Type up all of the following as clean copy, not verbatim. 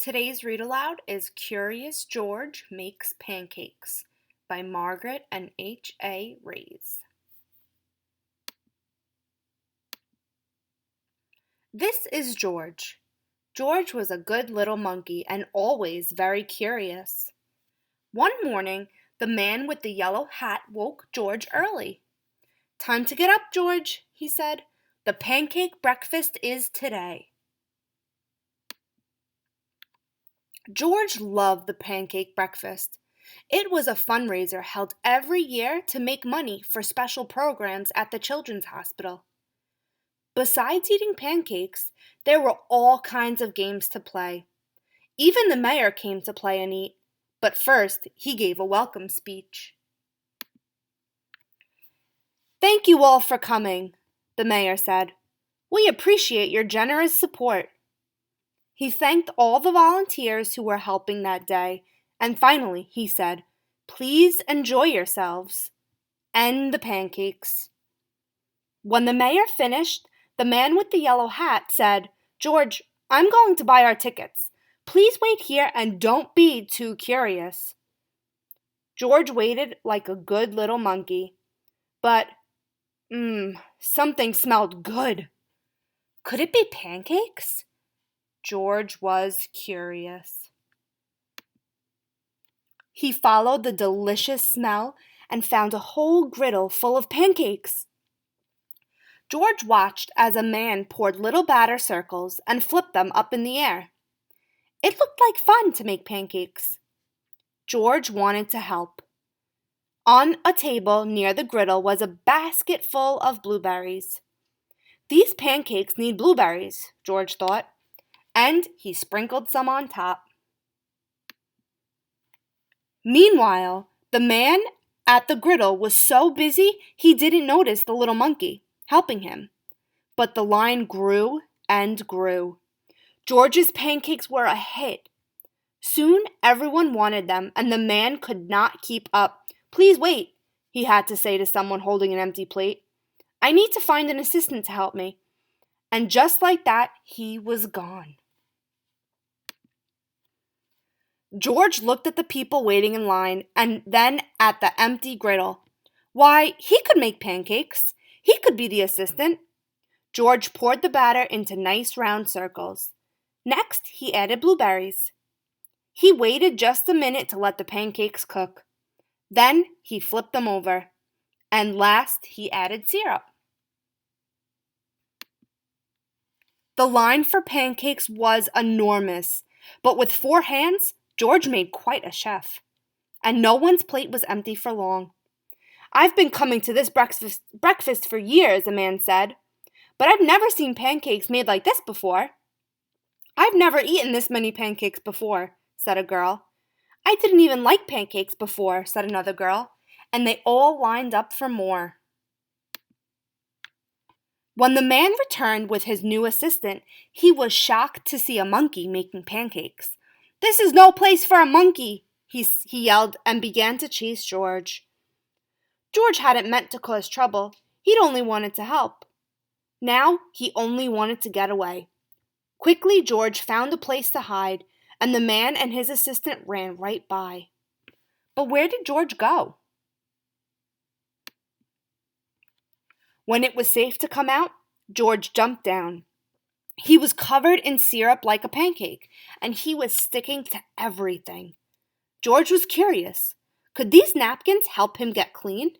Today's read aloud is Curious George Makes Pancakes by Margaret and H.A. Rays. This is George. George was a good little monkey and always very curious. One morning, the man with the yellow hat woke George early. "Time to get up, George," he said. "The pancake breakfast is today." George loved the pancake breakfast. It was a fundraiser held every year to make money for special programs at the Children's Hospital. Besides eating pancakes, there were all kinds of games to play. Even the mayor came to play and eat, but first he gave a welcome speech. "Thank you all for coming," the mayor said. "We appreciate your generous support." He thanked all the volunteers who were helping that day, and finally he said, "Please enjoy yourselves and the pancakes." When the mayor finished, the man with the yellow hat said, "George, I'm going to buy our tickets. Please wait here and don't be too curious." George waited like a good little monkey. But, something smelled good. Could it be pancakes? George was curious. He followed the delicious smell and found a whole griddle full of pancakes. George watched as a man poured little batter circles and flipped them up in the air. It looked like fun to make pancakes. George wanted to help. On a table near the griddle was a basket full of blueberries. "These pancakes need blueberries," George thought, and he sprinkled some on top. Meanwhile, the man at the griddle was so busy he didn't notice the little monkey helping him. But the line grew and grew. George's pancakes were a hit. Soon everyone wanted them, and the man could not keep up. "Please wait," he had to say to someone holding an empty plate. "I need to find an assistant to help me." And just like that, he was gone. George looked at the people waiting in line and then at the empty griddle. Why, he could make pancakes. He could be the assistant. George poured the batter into nice round circles. Next, he added blueberries. He waited just a minute to let the pancakes cook. Then he flipped them over. And last, he added syrup. The line for pancakes was enormous, but with 4 hands, George made quite a chef. And no one's plate was empty for long. "I've been coming to this breakfast for years," a man said, "but I've never seen pancakes made like this before." "I've never eaten this many pancakes before," said a girl. "I didn't even like pancakes before," said another girl, and they all lined up for more. When the man returned with his new assistant, he was shocked to see a monkey making pancakes. "This is no place for a monkey," he yelled and began to chase George. George hadn't meant to cause trouble. He'd only wanted to help. Now he only wanted to get away. Quickly, George found a place to hide, and the man and his assistant ran right by. But where did George go? When it was safe to come out, George jumped down. He was covered in syrup like a pancake, and he was sticking to everything. George was curious. Could these napkins help him get clean?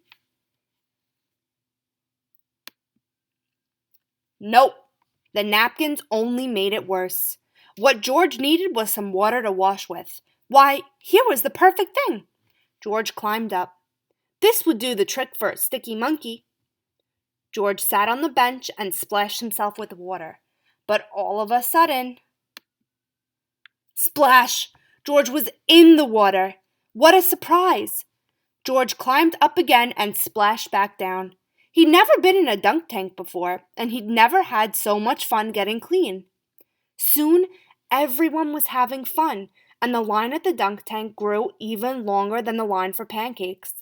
Nope. The napkins only made it worse. What George needed was some water to wash with. Why, here was the perfect thing. George climbed up. This would do the trick for a sticky monkey. George sat on the bench and splashed himself with water. But all of a sudden, splash! George was in the water. What a surprise! George climbed up again and splashed back down. He'd never been in a dunk tank before, and he'd never had so much fun getting clean. Soon, everyone was having fun, and the line at the dunk tank grew even longer than the line for pancakes.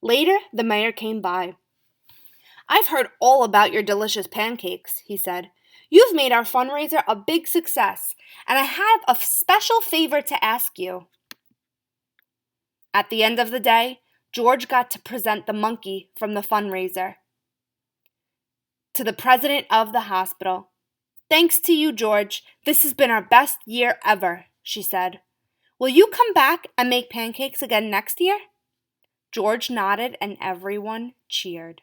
Later, the mayor came by. "I've heard all about your delicious pancakes," he said. You've made our fundraiser a big success, and I have a special favor to ask you." At the end of the day, George got to present the monkey from the fundraiser to the president of the hospital. "Thanks to you, George. This has been our best year ever," she said. "Will you come back and make pancakes again next year?" George nodded and everyone cheered.